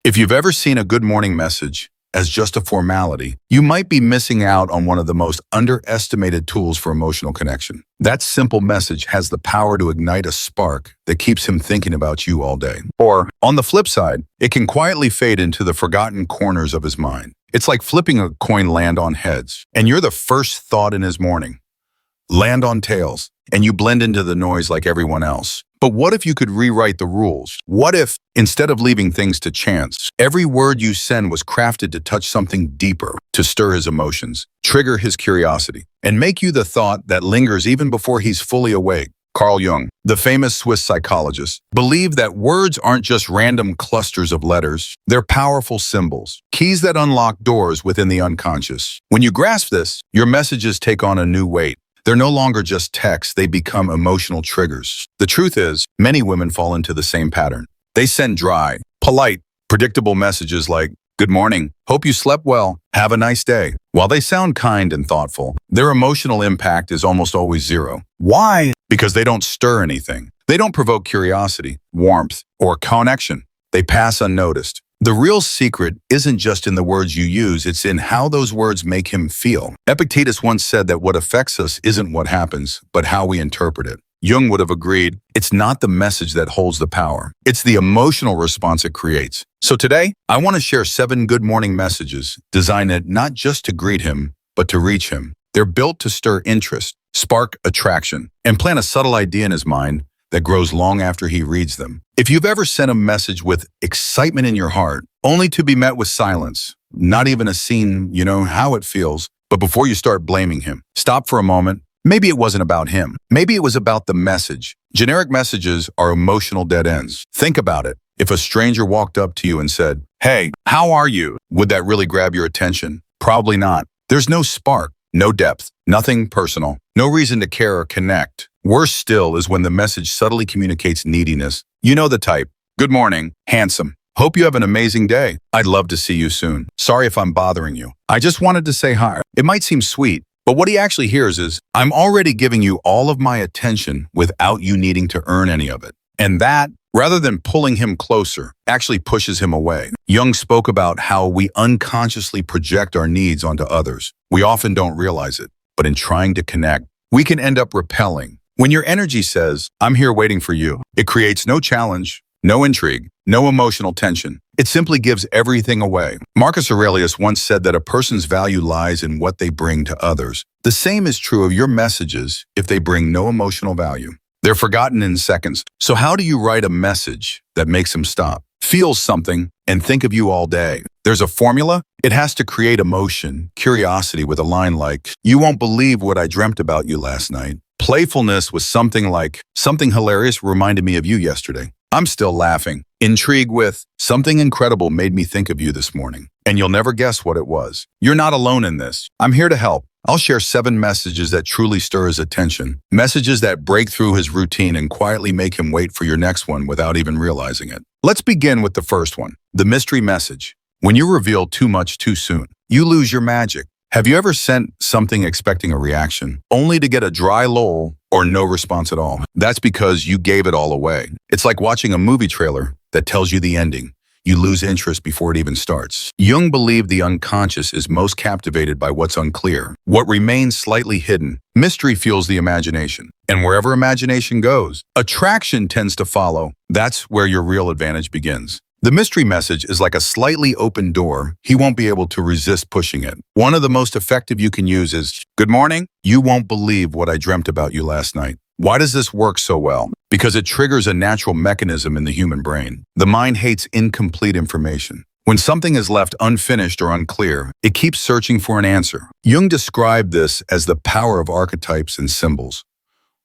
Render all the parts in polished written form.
If you've ever seen a good morning message as just a formality, you might be missing out on one of the most underestimated tools for emotional connection. That simple message has the power to ignite a spark that keeps him thinking about you all day. Or, on the flip side, it can quietly fade into the forgotten corners of his mind. It's like flipping a coin land on heads, and you're the first thought in his morning. Land on tails, and you blend into the noise like everyone else. But what if you could rewrite the rules? What if, instead of leaving things to chance, every word you send was crafted to touch something deeper, to stir his emotions, trigger his curiosity, and make you the thought that lingers even before he's fully awake? Carl Jung, the famous Swiss psychologist, believed that words aren't just random clusters of letters. They're powerful symbols, keys that unlock doors within the unconscious. When you grasp this, your messages take on a new weight. They're no longer just text, they become emotional triggers. The truth is, many women fall into the same pattern. They send dry, polite, predictable messages like, "Good morning, hope you slept well, have a nice day." While they sound kind and thoughtful, their emotional impact is almost always zero. Why? Because they don't stir anything. They don't provoke curiosity, warmth, or connection. They pass unnoticed. The real secret isn't just in the words you use, it's in how those words make him feel. Epictetus once said that what affects us isn't what happens, but how we interpret it. Jung would have agreed, it's not the message that holds the power. It's the emotional response it creates. So today, I want to share 7 good morning messages designed not just to greet him, but to reach him. They're built to stir interest, spark attraction, and plant a subtle idea in his mind that grows long after he reads them. If you've ever sent a message with excitement in your heart, only to be met with silence, not even a scene, you know how it feels, but before you start blaming him, stop for a moment. Maybe it wasn't about him. Maybe it was about the message. Generic messages are emotional dead ends. Think about it. If a stranger walked up to you and said, "Hey, how are you?" Would that really grab your attention? Probably not. There's no spark, no depth, nothing personal, no reason to care or connect. Worse still is when the message subtly communicates neediness. You know the type. "Good morning, handsome. Hope you have an amazing day. I'd love to see you soon. Sorry if I'm bothering you. I just wanted to say hi." It might seem sweet, but what he actually hears is, "I'm already giving you all of my attention without you needing to earn any of it." And that, rather than pulling him closer, actually pushes him away. Jung spoke about how we unconsciously project our needs onto others. We often don't realize it, but in trying to connect, we can end up repelling. When your energy says, "I'm here waiting for you," it creates no challenge, no intrigue, no emotional tension. It simply gives everything away. Marcus Aurelius once said that a person's value lies in what they bring to others. The same is true of your messages if they bring no emotional value. They're forgotten in seconds. So how do you write a message that makes him stop, feel something, and think of you all day? There's a formula. It has to create emotion, curiosity with a line like, "You won't believe what I dreamt about you last night." Playfulness with something like, "Something hilarious reminded me of you yesterday. I'm still laughing." Intrigue with, "Something incredible made me think of you this morning." And you'll never guess what it was. You're not alone in this. I'm here to help. I'll share 7 messages that truly stir his attention. Messages that break through his routine and quietly make him wait for your next one without even realizing it. Let's begin with the first one, the mystery message. When you reveal too much too soon, you lose your magic. Have you ever sent something expecting a reaction, only to get a dry lull or no response at all? That's because you gave it all away. It's like watching a movie trailer that tells you the ending. You lose interest before it even starts. Jung believed the unconscious is most captivated by what's unclear, what remains slightly hidden. Mystery fuels the imagination. And wherever imagination goes, attraction tends to follow. That's where your real advantage begins. The mystery message is like a slightly open door. He won't be able to resist pushing it. One of the most effective you can use is, "Good morning. You won't believe what I dreamt about you last night." Why does this work so well? Because it triggers a natural mechanism in the human brain. The mind hates incomplete information. When something is left unfinished or unclear, it keeps searching for an answer. Jung described this as the power of archetypes and symbols.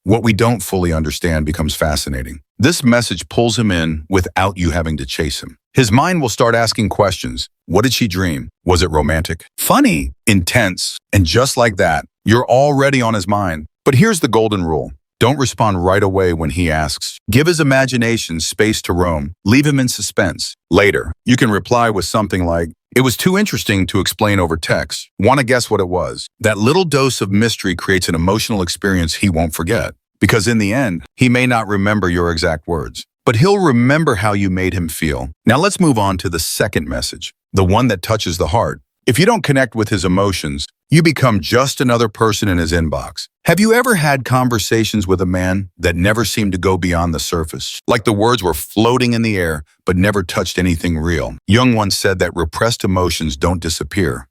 What we don't fully understand becomes fascinating. This message pulls him in without you having to chase him. His mind will start asking questions. What did she dream? Was it romantic? Funny? Intense? And just like that, you're already on his mind. But here's the golden rule. Don't respond right away when he asks. Give his imagination space to roam. Leave him in suspense. Later, you can reply with something like, "It was too interesting to explain over text. Want to guess what it was?" That little dose of mystery creates an emotional experience he won't forget. Because in the end, he may not remember your exact words, but he'll remember how you made him feel. Now let's move on to the second message, the one that touches the heart. If you don't connect with his emotions, you become just another person in his inbox. Have you ever had conversations with a man that never seemed to go beyond the surface? Like the words were floating in the air, but never touched anything real. Jung once said that repressed emotions don't disappear.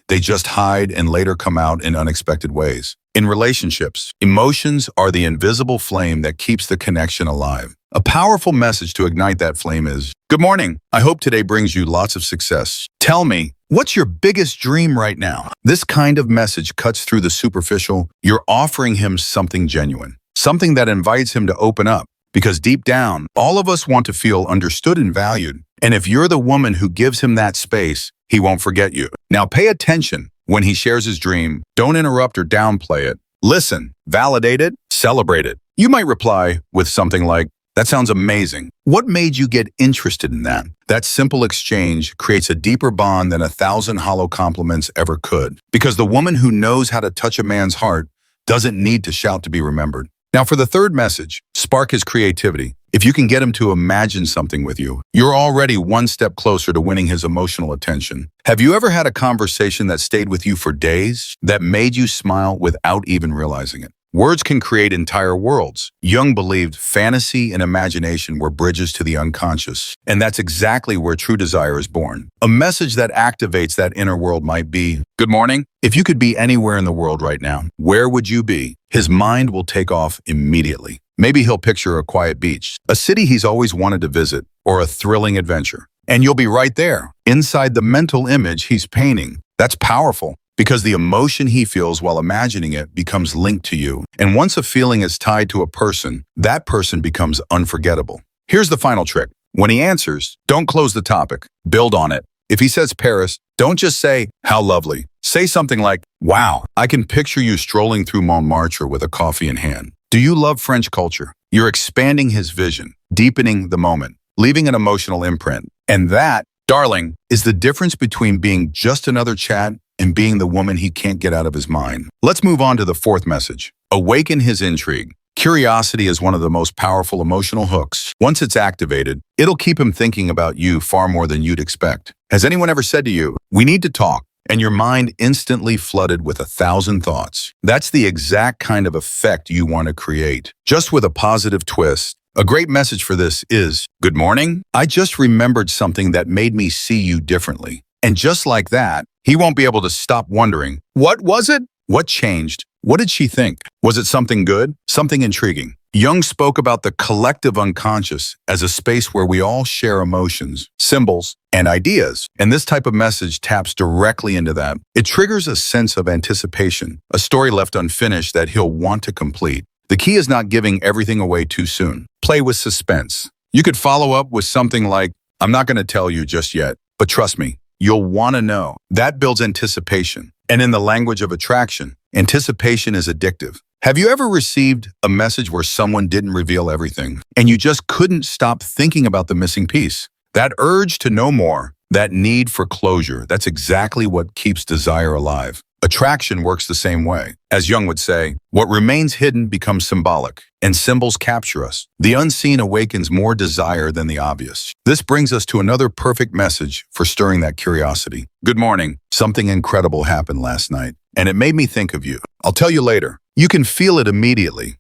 They just hide and later come out in unexpected ways. In relationships, emotions are the invisible flame that keeps the connection alive. A powerful message to ignite that flame is, "Good morning. I hope today brings you lots of success. Tell me, what's your biggest dream right now?" This kind of message cuts through the superficial. You're offering him something genuine, something that invites him to open up. Because deep down, all of us want to feel understood and valued. And if you're the woman who gives him that space, he won't forget you. Now pay attention when he shares his dream. Don't interrupt or downplay it. Listen, validate it, celebrate it. You might reply with something like, "That sounds amazing. What made you get interested in that?" That simple exchange creates a deeper bond than 1,000 hollow compliments ever could. Because the woman who knows how to touch a man's heart doesn't need to shout to be remembered. Now for the third message, spark his creativity. If you can get him to imagine something with you, you're already one step closer to winning his emotional attention. Have you ever had a conversation that stayed with you for days, that made you smile without even realizing it? Words can create entire worlds. Jung believed fantasy and imagination were bridges to the unconscious, and that's exactly where true desire is born. A message that activates that inner world might be, "Good morning. If you could be anywhere in the world right now, where would you be?" His mind will take off immediately. Maybe he'll picture a quiet beach, a city he's always wanted to visit, or a thrilling adventure. And you'll be right there, inside the mental image he's painting. That's powerful, because the emotion he feels while imagining it becomes linked to you. And once a feeling is tied to a person, that person becomes unforgettable. Here's the final trick. When he answers, don't close the topic. Build on it. If he says Paris, don't just say, "How lovely." Say something like, "Wow, I can picture you strolling through Montmartre with a coffee in hand. Do you love French culture?" You're expanding his vision, deepening the moment, leaving an emotional imprint. And that, darling, is the difference between being just another chat and being the woman he can't get out of his mind. Let's move on to the fourth message. Awaken his intrigue. Curiosity is one of the most powerful emotional hooks. Once it's activated, it'll keep him thinking about you far more than you'd expect. Has anyone ever said to you, "We need to talk," and your mind instantly flooded with 1,000 thoughts? That's the exact kind of effect you want to create, just with a positive twist. A great message for this is, "Good morning. I just remembered something that made me see you differently." And just like that, he won't be able to stop wondering, what was it? What changed? What did she think? Was it something good? Something intriguing? Jung spoke about the collective unconscious as a space where we all share emotions, symbols, and ideas. And this type of message taps directly into that. It triggers a sense of anticipation, a story left unfinished that he'll want to complete. The key is not giving everything away too soon. Play with suspense. You could follow up with something like, "I'm not going to tell you just yet, but trust me, you'll want to know." That builds anticipation. And in the language of attraction, anticipation is addictive. Have you ever received a message where someone didn't reveal everything, and you just couldn't stop thinking about the missing piece? That urge to know more, that need for closure, that's exactly what keeps desire alive. Attraction works the same way. As Jung would say, what remains hidden becomes symbolic, and symbols capture us. The unseen awakens more desire than the obvious. This brings us to another perfect message for stirring that curiosity. "Good morning. Something incredible happened last night, and it made me think of you. I'll tell you later." You can feel it immediately.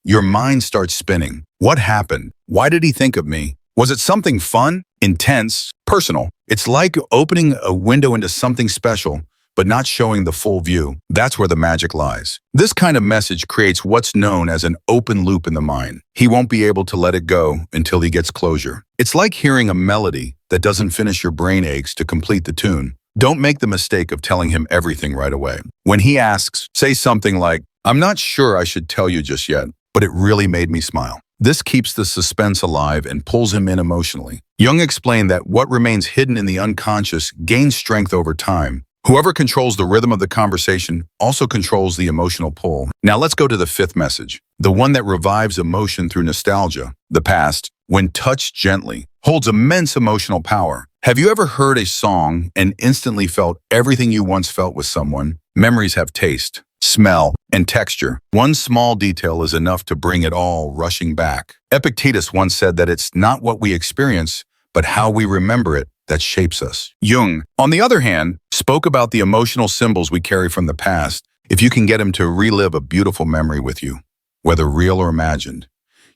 Your mind starts spinning. What happened? Why did he think of me? Was it something fun, intense, personal? It's like opening a window into something special, but not showing the full view. That's where the magic lies. This kind of message creates what's known as an open loop in the mind. He won't be able to let it go until he gets closure. It's like hearing a melody that doesn't finish. Your brain aches to complete the tune. Don't make the mistake of telling him everything right away. When he asks, say something like, "I'm not sure I should tell you just yet, but it really made me smile." This keeps the suspense alive and pulls him in emotionally. Jung explained that what remains hidden in the unconscious gains strength over time. Whoever controls the rhythm of the conversation also controls the emotional pull. Now let's go to the fifth message, the one that revives emotion through nostalgia. The past, when touched gently, holds immense emotional power. Have you ever heard a song and instantly felt everything you once felt with someone? Memories have taste. smell, and texture. One small detail is enough to bring it all rushing back. Epictetus once said that it's not what we experience, but how we remember it that shapes us. Jung, on the other hand, spoke about the emotional symbols we carry from the past. If you can get him to relive a beautiful memory with you, whether real or imagined,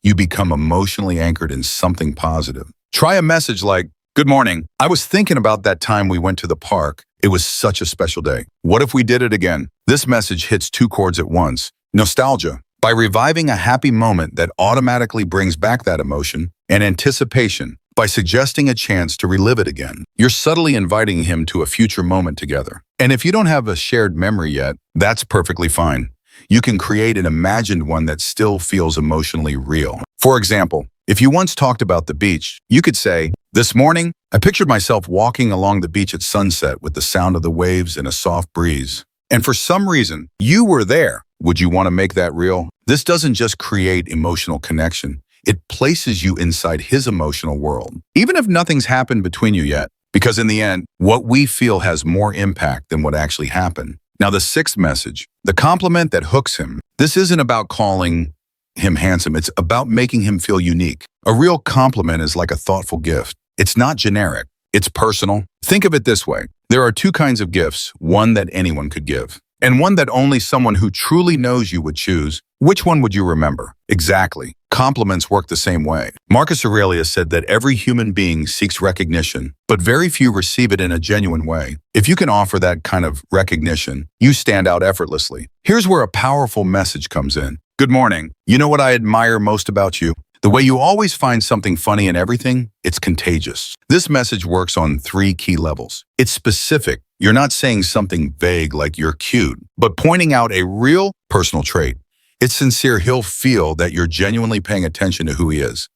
you become emotionally anchored in something positive. Try a message like, "Good morning. I was thinking about that time we went to the park. It was such a special day. What if we did it again?" This message hits two chords at once. Nostalgia, by reviving a happy moment that automatically brings back that emotion, and anticipation, by suggesting a chance to relive it again. You're subtly inviting him to a future moment together. And if you don't have a shared memory yet, that's perfectly fine. You can create an imagined one that still feels emotionally real. For example, if you once talked about the beach, you could say, "This morning, I pictured myself walking along the beach at sunset with the sound of the waves and a soft breeze. And for some reason, you were there. Would you want to make that real?" This doesn't just create emotional connection. It places you inside his emotional world, even if nothing's happened between you yet. Because in the end, what we feel has more impact than what actually happened. Now, the sixth message, the compliment that hooks him. This isn't about calling him handsome. It's about making him feel unique. A real compliment is like a thoughtful gift. It's not generic. It's personal. Think of it this way. There are two kinds of gifts, one that anyone could give, and one that only someone who truly knows you would choose. Which one would you remember? Exactly. Compliments work the same way. Marcus Aurelius said that every human being seeks recognition, but very few receive it in a genuine way. If you can offer that kind of recognition, you stand out effortlessly. Here's where a powerful message comes in. "Good morning. You know what I admire most about you? The way you always find something funny in everything, it's contagious." This message works on three key levels. It's specific. You're not saying something vague like "you're cute," but pointing out a real personal trait. It's sincere. He'll feel that you're genuinely paying attention to who he is,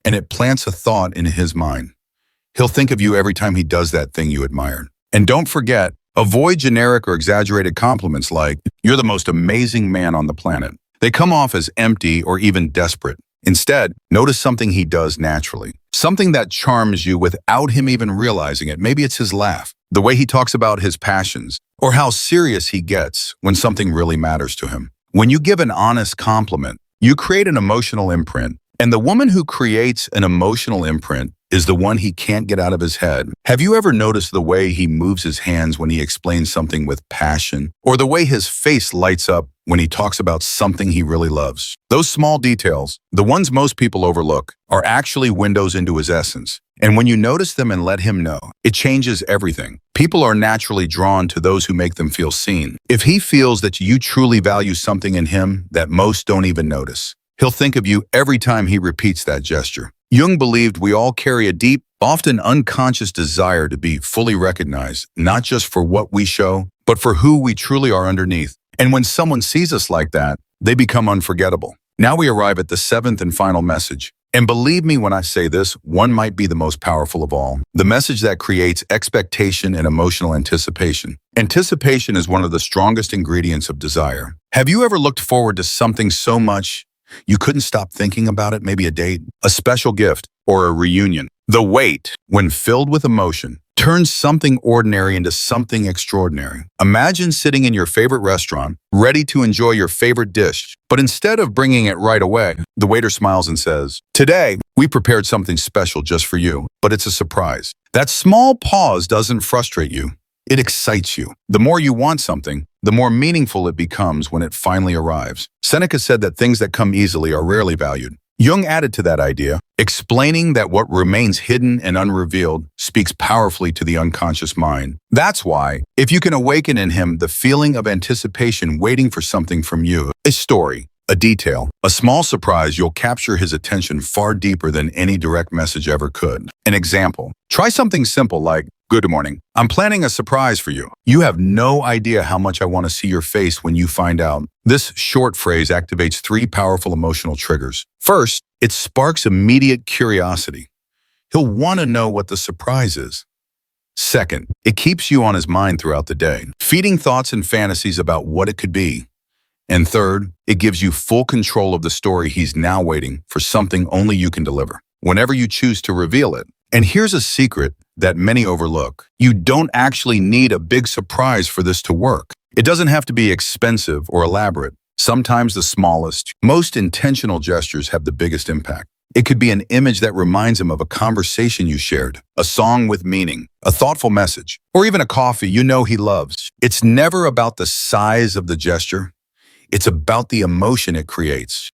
and it plants a thought in his mind. He'll think of you every time he does that thing you admired. And don't forget, avoid generic or exaggerated compliments like, "You're the most amazing man on the planet." They come off as empty or even desperate. Instead, notice something he does naturally, something that charms you without him even realizing it. Maybe it's his laugh, the way he talks about his passions, or how serious he gets when something really matters to him. When you give an honest compliment, you create an emotional imprint, and the woman who creates an emotional imprint is the one he can't get out of his head. Have you ever noticed the way he moves his hands when he explains something with passion, or the way his face lights up when he talks about something he really loves? Those small details, the ones most people overlook, are actually windows into his essence. And when you notice them and let him know, it changes everything. People are naturally drawn to those who make them feel seen. If he feels that you truly value something in him that most don't even notice, he'll think of you every time he repeats that gesture. Jung believed we all carry a deep, often unconscious desire to be fully recognized, not just for what we show, but for who we truly are underneath. And when someone sees us like that, they become unforgettable. Now we arrive at the seventh and final message. And believe me when I say this, one might be the most powerful of all. The message that creates expectation and emotional anticipation. Anticipation is one of the strongest ingredients of desire. Have you ever looked forward to something so much you couldn't stop thinking about it? Maybe a date, a special gift, or a reunion. The wait, when filled with emotion, turns something ordinary into something extraordinary. Imagine sitting in your favorite restaurant, ready to enjoy your favorite dish, but instead of bringing it right away, the waiter smiles and says, "Today, we prepared something special just for you, but it's a surprise." That small pause doesn't frustrate you. It excites you. The more you want something, the more meaningful it becomes when it finally arrives. Seneca said that things that come easily are rarely valued. Jung added to that idea, explaining that what remains hidden and unrevealed speaks powerfully to the unconscious mind. That's why, if you can awaken in him the feeling of anticipation waiting for something from you, a story, a detail, a small surprise, you'll capture his attention far deeper than any direct message ever could. An example, try something simple like, "Good morning. I'm planning a surprise for you. You have no idea how much I want to see your face when you find out." This short phrase activates three powerful emotional triggers. First, it sparks immediate curiosity. He'll want to know what the surprise is. Second, it keeps you on his mind throughout the day, feeding thoughts and fantasies about what it could be. And third, it gives you full control of the story. He's now waiting for something only you can deliver, whenever you choose to reveal it. And here's a secret that many overlook. You don't actually need a big surprise for this to work. It doesn't have to be expensive or elaborate. Sometimes the smallest, most intentional gestures have the biggest impact. It could be an image that reminds him of a conversation you shared, a song with meaning, a thoughtful message, or even a coffee you know he loves. It's never about the size of the gesture. It's about the emotion it creates.